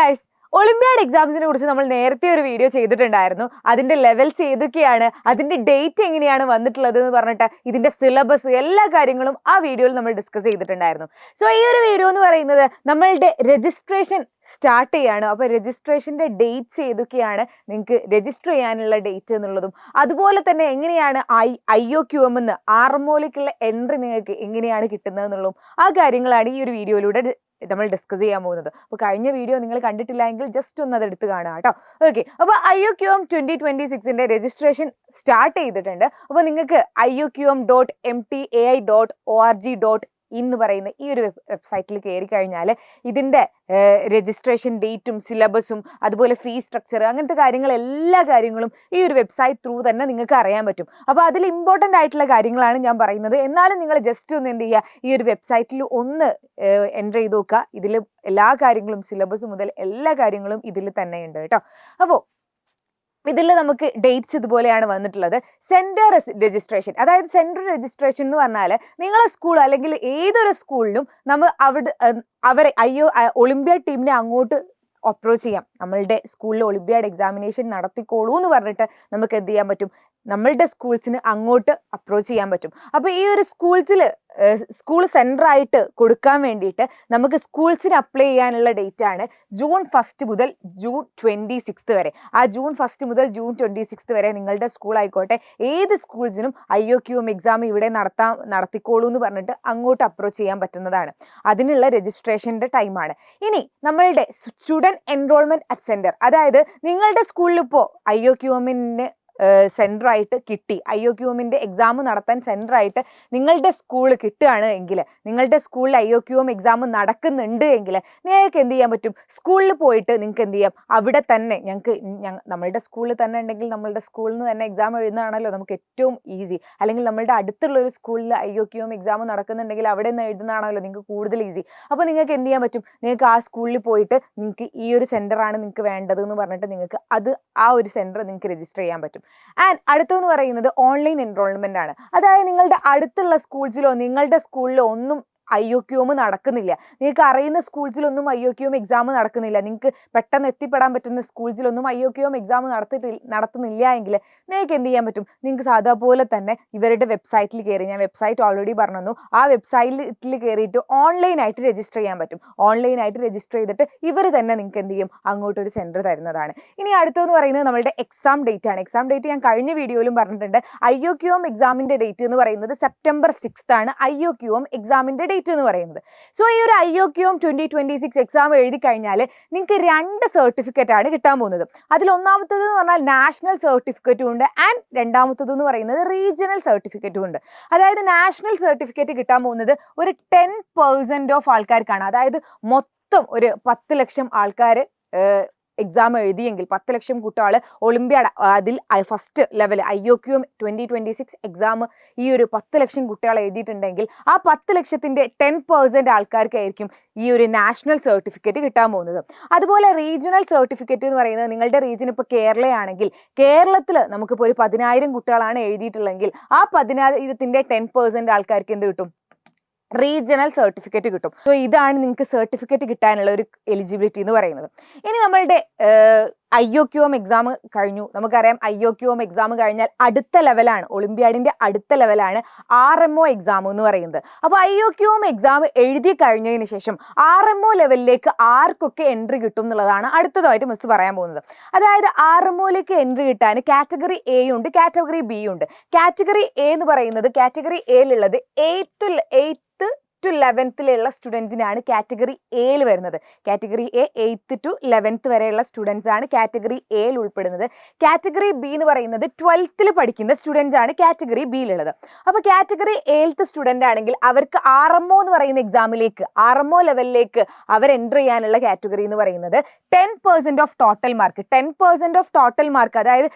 Guys, Olympiad എക്സാംസിനെ കുറിച്ച് നമ്മൾ നേരത്തെ ഒരു വീഡിയോ ചെയ്തിട്ടുണ്ടായിരുന്നു. അതിന്റെ ലെവൽസ് ഏതൊക്കെയാണ്, അതിന്റെ ഡേറ്റ് എങ്ങനെയാണ് വന്നിട്ടുള്ളത് എന്ന് പറഞ്ഞിട്ട് ഇതിന്റെ സിലബസ് എല്ലാ കാര്യങ്ങളും ആ വീഡിയോയിൽ നമ്മൾ ഡിസ്കസ് ചെയ്തിട്ടുണ്ടായിരുന്നു. സോ ഈ ഒരു വീഡിയോ എന്ന് പറയുന്നത് നമ്മളുടെ രജിസ്ട്രേഷൻ സ്റ്റാർട്ട് ചെയ്യാണ്. അപ്പോൾ രജിസ്ട്രേഷന്റെ ഡേറ്റ്സ് ഏതൊക്കെയാണ്, നിങ്ങൾക്ക് രജിസ്റ്റർ ചെയ്യാനുള്ള ഡേറ്റ് എന്നുള്ളതും, അതുപോലെ തന്നെ എങ്ങനെയാണ് IOQM എന്ന് RMOയിലേക്കുള്ള എൻട്രി നിങ്ങൾക്ക് എങ്ങനെയാണ് കിട്ടുന്നത് എന്നുള്ളതും ആ കാര്യങ്ങളാണ് ഈ ഒരു വീഡിയോയിലൂടെ നമ്മൾ ഡിസ്കസ് ചെയ്യാൻ പോകുന്നത്. അപ്പോൾ കഴിഞ്ഞ വീഡിയോ നിങ്ങൾ കണ്ടിട്ടില്ല എങ്കിൽ ജസ്റ്റ് ഒന്ന് അത് എടുത്ത് കാണുക കേട്ടോ. ഓക്കെ, അപ്പോൾ IOQM 2026ന്റെ രജിസ്ട്രേഷൻ സ്റ്റാർട്ട് ചെയ്തിട്ടുണ്ട്. അപ്പോൾ നിങ്ങൾക്ക് IOQM.mtai.org.in എന്ന് പറയുന്ന ഈ ഒരു വെബ്സൈറ്റിൽ കയറി കഴിഞ്ഞാൽ ഇതിൻ്റെ രജിസ്ട്രേഷൻ ഡേറ്റും സിലബസും അതുപോലെ ഫീസ് സ്ട്രക്ചർ അങ്ങനത്തെ എല്ലാ കാര്യങ്ങളും ഈ ഒരു വെബ്സൈറ്റ് ത്രൂ തന്നെ നിങ്ങൾക്ക് അറിയാൻ പറ്റും. അപ്പോൾ അതിൽ ഇമ്പോർട്ടൻ്റ് ആയിട്ടുള്ള കാര്യങ്ങളാണ് ഞാൻ പറയുന്നത്. എന്നാലും നിങ്ങൾ ജസ്റ്റ് ഒന്ന് എന്ത് ചെയ്യുക, ഈ ഒരു വെബ്സൈറ്റിൽ ഒന്ന് എൻ്റർ ചെയ്ത് നോക്കുക. ഇതിൽ എല്ലാ കാര്യങ്ങളും സിലബസ് മുതൽ എല്ലാ കാര്യങ്ങളും ഇതിൽ തന്നെ ഉണ്ട് കേട്ടോ. അപ്പോൾ ഇതിൽ നമുക്ക് ഡേറ്റ്സ് ഇതുപോലെയാണ് വന്നിട്ടുള്ളത്. സെൻറ്റർ രജിസ്ട്രേഷൻ, അതായത് സെൻറ്റർ രജിസ്ട്രേഷൻ എന്ന് പറഞ്ഞാൽ നിങ്ങളെ സ്കൂൾ അല്ലെങ്കിൽ ഏതൊരു സ്കൂളിലും നമ്മൾ അവരെ ഒളിമ്പ്യാഡ് ടീമിനെ അങ്ങോട്ട് അപ്രോച്ച് ചെയ്യാം. നമ്മളുടെ സ്കൂളിൽ ഒളിമ്പ്യാഡ് എക്സാമിനേഷൻ നടത്തിക്കോളൂ എന്ന് പറഞ്ഞിട്ട് നമുക്ക് എന്ത് ചെയ്യാൻ പറ്റും, നമ്മളുടെ സ്കൂൾസിന് അങ്ങോട്ട് അപ്രോച്ച് ചെയ്യാൻ പറ്റും. അപ്പോൾ ഈ ഒരു സ്കൂൾ സെൻറ്ററായിട്ട് കൊടുക്കാൻ വേണ്ടിയിട്ട് നമുക്ക് സ്കൂൾസിന് അപ്ലൈ ചെയ്യാനുള്ള ഡേറ്റ് ആണ് June 1 മുതൽ June 26 വരെ. ആ June 1 മുതൽ June 26 വരെ നിങ്ങളുടെ സ്കൂൾ ആയിക്കോട്ടെ ഏത് സ്കൂൾസിനും IOQM എക്സാം ഇവിടെ നടത്തിക്കോളൂ എന്ന് പറഞ്ഞിട്ട് അങ്ങോട്ട് അപ്രോച്ച് ചെയ്യാൻ പറ്റുന്നതാണ്. അതിനുള്ള രജിസ്ട്രേഷൻ്റെ ടൈമാണ്. ഇനി നമ്മളുടെ സ്റ്റുഡൻറ് എൻറോൾമെൻറ്റ് അറ്റ് സെൻറ്റർ, അതായത് നിങ്ങളുടെ സ്കൂളിൽ ഇപ്പോൾ IOQMന് സെൻറ്ററായിട്ട് കിട്ടി, IOQMൻ്റെ എക്സാം നടത്താൻ സെൻറ്ററായിട്ട് നിങ്ങളുടെ സ്കൂൾ കിട്ടുകയാണ് എങ്കിൽ, നിങ്ങളുടെ സ്കൂളിൽ IOQM എക്സാം നടക്കുന്നുണ്ട് എങ്കിൽ നിങ്ങൾക്ക് എന്ത് ചെയ്യാൻ പറ്റും, സ്കൂളിൽ പോയിട്ട് നിങ്ങൾക്ക് എന്ത് ചെയ്യാം, അവിടെ തന്നെ നമ്മളുടെ സ്കൂളിൽ തന്നെ ഉണ്ടെങ്കിൽ നമ്മളുടെ സ്കൂളിൽ നിന്ന് തന്നെ എക്സാം എഴുതുന്നതാണല്ലോ നമുക്ക് ഏറ്റവും ഈസി. അല്ലെങ്കിൽ നമ്മളുടെ അടുത്തുള്ള ഒരു സ്കൂളിൽ IOQM എക്സാം നടക്കുന്നുണ്ടെങ്കിൽ അവിടെ നിന്ന് എഴുതുന്നതാണല്ലോ നിങ്ങൾക്ക് കൂടുതൽ ഈസി. അപ്പോൾ നിങ്ങൾക്ക് എന്ത് ചെയ്യാൻ പറ്റും, നിങ്ങൾക്ക് ആ സ്കൂളിൽ പോയിട്ട് നിങ്ങൾക്ക് ഈ ഒരു സെൻറ്ററാണ് നിങ്ങൾക്ക് വേണ്ടത് എന്ന് പറഞ്ഞിട്ട് നിങ്ങൾക്ക് ആ ഒരു സെൻറ്റർ നിങ്ങൾക്ക് രജിസ്റ്റർ ചെയ്യാൻ പറ്റും. ആൻഡ് അടുത്തെന്ന് പറയുന്നത് ഓൺലൈൻ എൻറോൾമെൻ്റ് ആണ്. അതായത് നിങ്ങളുടെ അടുത്തുള്ള സ്കൂൾസിലോ നിങ്ങളുടെ സ്കൂളിലോ ഒന്നും IOQM നടക്കുന്നില്ല, നിങ്ങൾക്ക് അറിയുന്ന സ്കൂൾസിലൊന്നും IOQM എക്സാം നടക്കുന്നില്ല, നിങ്ങൾക്ക് പെട്ടെന്ന് എത്തിപ്പെടാൻ പറ്റുന്ന സ്കൂൾസിലൊന്നും IOQM എക്സാം നടത്തുന്നില്ല എങ്കിൽ നിങ്ങൾക്ക് എന്ത് ചെയ്യാൻ പറ്റും, നിങ്ങൾക്ക് സാധാ പോലെ തന്നെ ഇവരുടെ വെബ്സൈറ്റിൽ കയറി, ഞാൻ വെബ്സൈറ്റ് ഓൾറെഡി പറഞ്ഞു, ആ വെബ്സൈറ്റിൽ കയറിയിട്ട് ഓൺലൈനായിട്ട് രജിസ്റ്റർ ചെയ്യാൻ പറ്റും. ഓൺലൈനായിട്ട് രജിസ്റ്റർ ചെയ്തിട്ട് ഇവർ തന്നെ നിങ്ങൾക്ക് എന്ത് ചെയ്യും, അങ്ങോട്ടൊരു സെൻറ്റർ തരുന്നതാണ്. ഇനി അടുത്തെന്ന് പറയുന്നത് നമ്മളുടെ എക്സാം ഡേറ്റ് ആണ്. എക്സാം ഡേറ്റ് ഞാൻ കഴിഞ്ഞ വീഡിയോയിലും പറഞ്ഞിട്ടുണ്ട്. IOQM എക്സാമിൻ്റെ ഡേറ്റ് എന്ന് പറയുന്നത് September 6 ആണ് IOQM എക്സാമിൻ്റെ ഡേറ്റ് എന്ന് പറയുന്നത്. സോ ഈ ഒരു IOQM 2026 എക്സാം എഴുതി കഴിഞ്ഞാൽ നിങ്ങൾക്ക് 2 സർട്ടിഫിക്കറ്റ് ആണ് കിട്ടാൻ പോകുന്നത്. അതിൽ ഒന്നാമത്തത് എന്ന് പറഞ്ഞാൽ നാഷണൽ സർട്ടിഫിക്കറ്റും ഉണ്ട്, ആൻഡ് രണ്ടാമത്തത് എന്ന് പറയുന്നത് റീജിയണൽ സർട്ടിഫിക്കറ്റും ഉണ്ട്. അതായത് നാഷണൽ സർട്ടിഫിക്കറ്റ് കിട്ടാൻ പോകുന്നത് ഒരു 10% ഓഫ് ആൾക്കാർക്കാണ്. അതായത് മൊത്തം ഒരു 10 ലക്ഷം ആൾക്കാർ എക്സാം എഴുതിയെങ്കിൽ 10 ലക്ഷം കുട്ടികൾ ഒളിമ്പ്യാഡ് അതിൽ ഫസ്റ്റ് ലെവൽ IOQM 2026 എക്സാം ഈ ഒരു 10 ലക്ഷം കുട്ടികൾ എഴുതിയിട്ടുണ്ടെങ്കിൽ ആ 10 ലക്ഷത്തിൻ്റെ 10% ആൾക്കാർക്കായിരിക്കും ഈ ഒരു നാഷണൽ സർട്ടിഫിക്കറ്റ് കിട്ടാൻ പോകുന്നത്. അതുപോലെ റീജിയണൽ സർട്ടിഫിക്കറ്റ് എന്ന് പറയുന്നത് നിങ്ങളുടെ റീജിയൻ ഇപ്പോൾ കേരളയാണെങ്കിൽ കേരളത്തിൽ നമുക്കിപ്പോൾ ഒരു 10,000 കുട്ടികളാണ് എഴുതിയിട്ടുള്ളെങ്കിൽ ആ 10,000ത്തിൻ്റെ 10% ആൾക്കാർക്ക് എന്ത് കിട്ടും, റീജിയണൽ സർട്ടിഫിക്കറ്റ് കിട്ടും. സോ ഇതാണ് നിങ്ങൾക്ക് സർട്ടിഫിക്കറ്റ് കിട്ടാനുള്ള ഒരു എലിജിബിലിറ്റി എന്ന് പറയുന്നത്. ഇനി നമ്മളുടെ IOQM എക്സാം കഴിഞ്ഞു. നമുക്കറിയാം IOQM എക്സാം കഴിഞ്ഞാൽ അടുത്ത ലെവലാണ്, ഒളിമ്പ്യാഡിൻ്റെ അടുത്ത ലെവലാണ് RMO എക്സാം എന്ന് പറയുന്നത്. അപ്പോൾ IOQM എക്സാം എഴുതി കഴിഞ്ഞതിന് ശേഷം RMO ലെവലിലേക്ക് ആർക്കൊക്കെ എൻട്രി കിട്ടും എന്നുള്ളതാണ് അടുത്തതായിട്ട് മിസ് പറയാൻ പോകുന്നത്. അതായത് RMOയിലേക്ക് എൻട്രി കിട്ടാൻ കാറ്റഗറി A ഉണ്ട്, കാറ്റഗറി B ഉണ്ട്. കാറ്റഗറി A എന്ന് പറയുന്നത് കാറ്റഗറി Aയിലുള്ളത് 8th to 11th സ്റ്റുഡൻസിനാണ് കാറ്റഗറി എയിൽ വരുന്നത്. Category A 8th to 11th വരെയുള്ള സ്റ്റുഡൻസ് ആണ് കാറ്റഗറി എയിൽ ഉൾപ്പെടുന്നത്. കാറ്റഗറി B എന്ന് പറയുന്നത് 12th പഠിക്കുന്ന സ്റ്റുഡൻസ് ആണ് കാറ്റഗറി ബിയിലുള്ളത്. അപ്പോൾ കാറ്റഗറി എയിലത്തെ സ്റ്റുഡൻ്റ് ആണെങ്കിൽ അവർക്ക് RMO എന്ന് പറയുന്ന എക്സാമിലേക്ക്, RMO ലെവലിലേക്ക് അവർ എൻ്റർ ചെയ്യാനുള്ള കാറ്റഗറി എന്ന് പറയുന്നത് 10% of total mark. 10% of total mark, അതായത്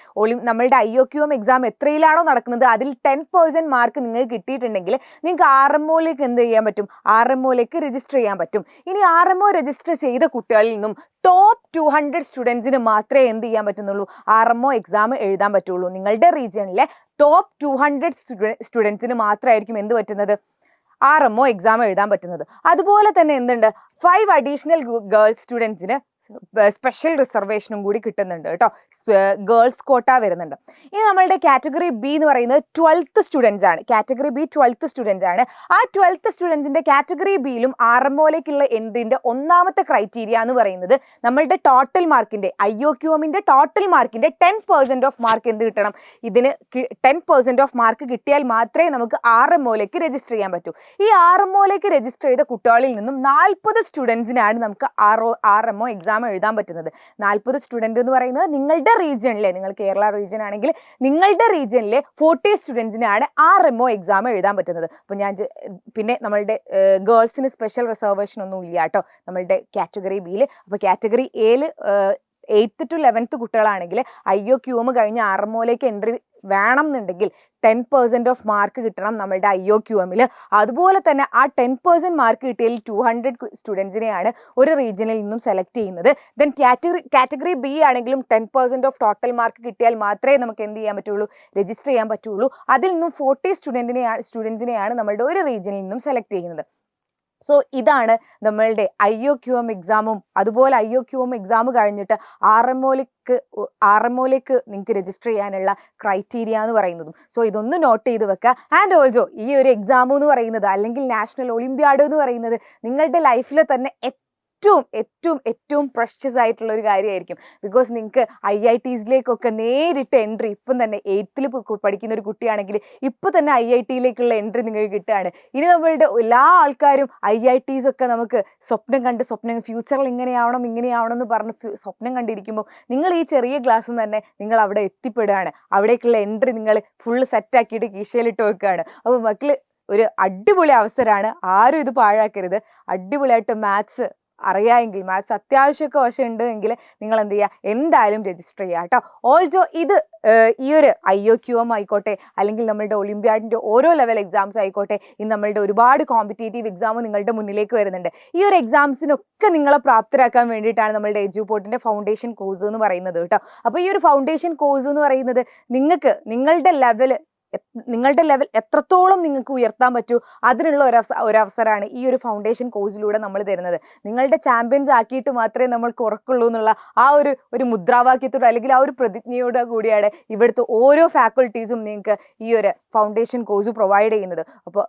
നമ്മളുടെ IOQM എക്സാം എത്രയിലാണോ നടക്കുന്നത് അതിൽ 10% മാർക്ക് നിങ്ങൾക്ക് കിട്ടിയിട്ടുണ്ടെങ്കിൽ നിങ്ങൾക്ക് RMOയിലേക്ക് എന്ത് ചെയ്യാൻ പറ്റും, RMOയിലേക്ക് രജിസ്റ്റർ ചെയ്യാൻ പറ്റും. ഇനി RMO രജിസ്റ്റർ ചെയ്ത കുട്ടികളിൽ നിന്നും ടോപ്പ് 200 സ്റ്റുഡൻസിന് മാത്രമേ എന്ത് ചെയ്യാൻ പറ്റുന്നുള്ളൂ, RMO എക്സാം എഴുതാൻ പറ്റുള്ളൂ. നിങ്ങളുടെ റീജിയണിലെ ടോപ്പ് 200 സ്റ്റുഡൻസിന് മാത്രമായിരിക്കും എന്ത് പറ്റുന്നത്, RMO എക്സാം എഴുതാൻ പറ്റുന്നത്. അതുപോലെ തന്നെ എന്തുണ്ട്, 5 അഡീഷണൽ ഗേൾസ് സ്റ്റുഡൻസിന് സ്പെഷ്യൽ റിസർവേഷനും കൂടി കിട്ടുന്നുണ്ട് കേട്ടോ. ഗേൾസ് കോട്ട വരുന്നുണ്ട്. ഇനി നമ്മളുടെ കാറ്റഗറി ബി എന്ന് പറയുന്നത് 12th സ്റ്റുഡൻസ് ആണ്. കാറ്റഗറി ബി 12th സ്റ്റുഡൻസ് ആണ്. ആ 12th സ്റ്റുഡൻസിന്റെ കാറ്റഗറി ബിയിലും RMOയിലേക്കുള്ള എൻട്രിന്റെ ഒന്നാമത്തെ ക്രൈറ്റീരിയ എന്ന് പറയുന്നത് നമ്മളുടെ ടോട്ടൽ മാർക്കിന്റെ IOQMന്റെ ടോട്ടൽ മാർക്കിന്റെ 10% ഓഫ് മാർക്ക് എന്ത് കിട്ടണം? ഇതിന് 10% ഓഫ് മാർക്ക് കിട്ടിയാൽ മാത്രമേ നമുക്ക് RMOയിലേക്ക് രജിസ്റ്റർ ചെയ്യാൻ പറ്റൂ. ഈ RMOയിലേക്ക് രജിസ്റ്റർ ചെയ്ത കുട്ടികളിൽ നിന്നും 40 സ്റ്റുഡൻസിനാണ് നമുക്ക് RMO എക്സാം എഴുതാൻ പറ്റുന്നത്. 40 സ്റ്റുഡൻറ് എന്ന് പറയുന്നത് നിങ്ങളുടെ റീജിയനിലെ, നിങ്ങൾ കേരള റീജിയൻ ആണെങ്കിൽ നിങ്ങളുടെ റീജിയനിലെ 40 സ്റ്റുഡൻസിനാണ് RMO എക്സാം എഴുതാൻ പറ്റുന്നത്. അപ്പോൾ പിന്നെ നമ്മളുടെ ഗേൾസിന് സ്പെഷ്യൽ റിസർവേഷൻ ഒന്നും ഇല്ല കേട്ടോ നമ്മളുടെ കാറ്റഗറി ബിയിൽ. അപ്പോൾ കാറ്റഗറി എയിൽ 8th to 11th കുട്ടികളാണെങ്കിൽ IOQM കഴിഞ്ഞ് RMOയിലേക്ക് എൻട്രി വേണം എന്നുണ്ടെങ്കിൽ 10% ഓഫ് മാർക്ക് കിട്ടണം നമ്മളുടെ IOQMൽ. അതുപോലെ തന്നെ ആ 10% മാർക്ക് കിട്ടിയതിൽ 200 സ്റ്റുഡൻസിനെയാണ് ഒരു റീജിയനിൽ നിന്നും സെലക്ട് ചെയ്യുന്നത്. ദെൻ കാറ്റഗറി ബി ആണെങ്കിലും 10% ഓഫ് ടോട്ടൽ മാർക്ക് കിട്ടിയാൽ മാത്രമേ നമുക്ക് എന്ത് ചെയ്യാൻ പറ്റുള്ളൂ? രജിസ്റ്റർ ചെയ്യാൻ പറ്റുള്ളൂ. അതിൽ നിന്നും 40 സ്റ്റുഡൻസിനെയാണ് നമ്മളുടെ ഒരു റീജിയനിൽ നിന്നും സെലക്ട് ചെയ്യുന്നത്. സോ ഇതാണ് നമ്മളുടെ IOQM എക്സാമും അതുപോലെ IOQM എക്സാം കഴിഞ്ഞിട്ട് RMOയിലേക്ക് നിങ്ങൾക്ക് രജിസ്റ്റർ ചെയ്യാനുള്ള ക്രൈറ്റീരിയ എന്ന് പറയുന്നതും. സോ ഇതൊന്ന് നോട്ട് ചെയ്ത് വെക്കുക. ആൻഡ് ഓൾസോ ഈ ഒരു എക്സാം എന്ന് പറയുന്നത് അല്ലെങ്കിൽ നാഷണൽ ഒളിമ്പ്യാഡ് എന്ന് പറയുന്നത് നിങ്ങളുടെ ലൈഫിൽ തന്നെ ഏറ്റവും പ്രഷ്യസ് ആയിട്ടുള്ള ഒരു കാര്യമായിരിക്കും. ബിക്കോസ് നിങ്ങൾക്ക് IITസിലേക്കൊക്കെ നേരിട്ട് എൻട്രി ഇപ്പം തന്നെ 8th പഠിക്കുന്ന ഒരു കുട്ടിയാണെങ്കിൽ ഇപ്പം തന്നെ IITയിലേക്കുള്ള എൻട്രി നിങ്ങൾക്ക് കിട്ടുകയാണ്. ഇനി നമ്മളുടെ എല്ലാ ആൾക്കാരും IITs ഒക്കെ നമുക്ക് സ്വപ്നം ഫ്യൂച്ചറിൽ ഇങ്ങനെയാവണം എന്ന് പറഞ്ഞ് സ്വപ്നം കണ്ടിരിക്കുമ്പോൾ നിങ്ങൾ ഈ ചെറിയ ക്ലാസ്സിൽ തന്നെ നിങ്ങൾ അവിടെ എത്തിപ്പെടുകയാണ്. അവിടേക്കുള്ള എൻട്രി നിങ്ങൾ ഫുള്ള് സെറ്റാക്കിയിട്ട് കീശയിലിട്ട് വെക്കുകയാണ്. അപ്പോൾ മക്കൾ ഒരു അടിപൊളി അവസരമാണ്. ആരും ഇത് പാഴാക്കരുത്. അടിപൊളിയായിട്ട് മാത്സ് അറിയാമെങ്കിൽ, മാത്സ് അത്യാവശ്യമൊക്കെ വശമുണ്ട് എങ്കിൽ നിങ്ങൾ എന്ത് ചെയ്യുക? എന്തായാലും രജിസ്റ്റർ ചെയ്യുക കേട്ടോ. ഓൾസോ ഇത് ഈ ഒരു IOQM ആയിക്കോട്ടെ അല്ലെങ്കിൽ നമ്മളുടെ ഒളിമ്പ്യാഡിൻ്റെ ഓരോ ലെവൽ എക്സാംസ് ആയിക്കോട്ടെ, ഇന്ന് നമ്മളുടെ ഒരുപാട് കോമ്പറ്റേറ്റീവ് എക്സാം നിങ്ങളുടെ മുന്നിലേക്ക് വരുന്നുണ്ട്. ഈ ഒരു എക്സാംസിനൊക്കെ നിങ്ങളെ പ്രാപ്തരാക്കാൻ വേണ്ടിയിട്ടാണ് നമ്മളുടെ എഡ്യൂപോർട്ടിൻ്റെ ഫൗണ്ടേഷൻ കോഴ്സ് എന്ന് പറയുന്നത് കേട്ടോ. അപ്പോൾ ഈ ഒരു ഫൗണ്ടേഷൻ കോഴ്സ് എന്ന് പറയുന്നത് നിങ്ങൾക്ക് നിങ്ങളുടെ ലെവൽ എത്രത്തോളം നിങ്ങൾക്ക് ഉയർത്താൻ പറ്റൂ അതിനുള്ള ഒരവസരമാണ് ഈ ഒരു ഫൗണ്ടേഷൻ കോഴ്സിലൂടെ നമ്മൾ തരുന്നത്. നിങ്ങളുടെ ചാമ്പ്യൻസ് ആക്കിയിട്ട് മാത്രമേ നമ്മൾക്ക് ഉറക്കുള്ളൂ എന്നുള്ള ആ ഒരു മുദ്രാവാക്യത്തോടെ അല്ലെങ്കിൽ ആ ഒരു പ്രതിജ്ഞയോടെ കൂടിയാണ് ഇവിടുത്തെ ഓരോ ഫാക്കൽറ്റീസും നിങ്ങൾക്ക് ഈ ഒരു ഫൗണ്ടേഷൻ കോഴ്സ് പ്രൊവൈഡ് ചെയ്യുന്നത്. അപ്പോൾ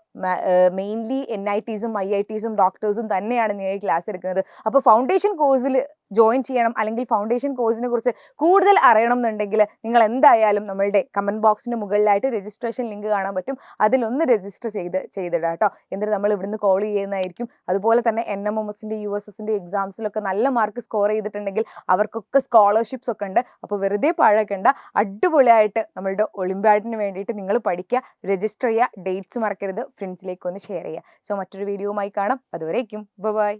മെയിൻലി NITസും IITസും ഡോക്ടേഴ്സും തന്നെയാണ് നിങ്ങൾക്ക് ക്ലാസ് എടുക്കുന്നത്. അപ്പോൾ ഫൗണ്ടേഷൻ കോഴ്സിൽ ജോയിൻ ചെയ്യണം അല്ലെങ്കിൽ ഫൗണ്ടേഷൻ കോഴ്സിനെ കുറിച്ച് കൂടുതൽ അറിയണം എന്നുണ്ടെങ്കിൽ നിങ്ങൾ എന്തായാലും നമ്മളുടെ കമൻറ്റ് ബോക്സിന് മുകളിലായിട്ട് രജിസ്ട്രേഷൻ ലിങ്ക് കാണാൻ പറ്റും. അതിലൊന്ന് രജിസ്റ്റർ ചെയ്തിടാം കേട്ടോ. എന്നിട്ട് നമ്മൾ ഇവിടുന്ന് കോൾ ചെയ്യുന്നതായിരിക്കും. അതുപോലെ തന്നെ NMMSൻ്റെ USSൻ്റെ എക്സാംസിലൊക്കെ നല്ല മാർക്ക് സ്കോർ ചെയ്തിട്ടുണ്ടെങ്കിൽ അവർക്കൊക്കെ സ്കോളർഷിപ്സ് ഒക്കെ ഉണ്ട്. അപ്പോൾ വെറുതെ പാഴാക്കണ്ട. അടിപൊളിയായിട്ട് നമ്മളുടെ ഒളിമ്പ്യാഡിന് വേണ്ടിയിട്ട് നിങ്ങൾ പഠിക്കുക, രജിസ്റ്റർ ചെയ്യുക, ഡേറ്റ്സ് മറക്കരുത്, ഫ്രണ്ട്സിലേക്ക് ഒന്ന് ഷെയർ ചെയ്യുക. സോ മറ്റൊരു വീഡിയോയുമായി കാണാം. അതുവരേക്കും ബൈ.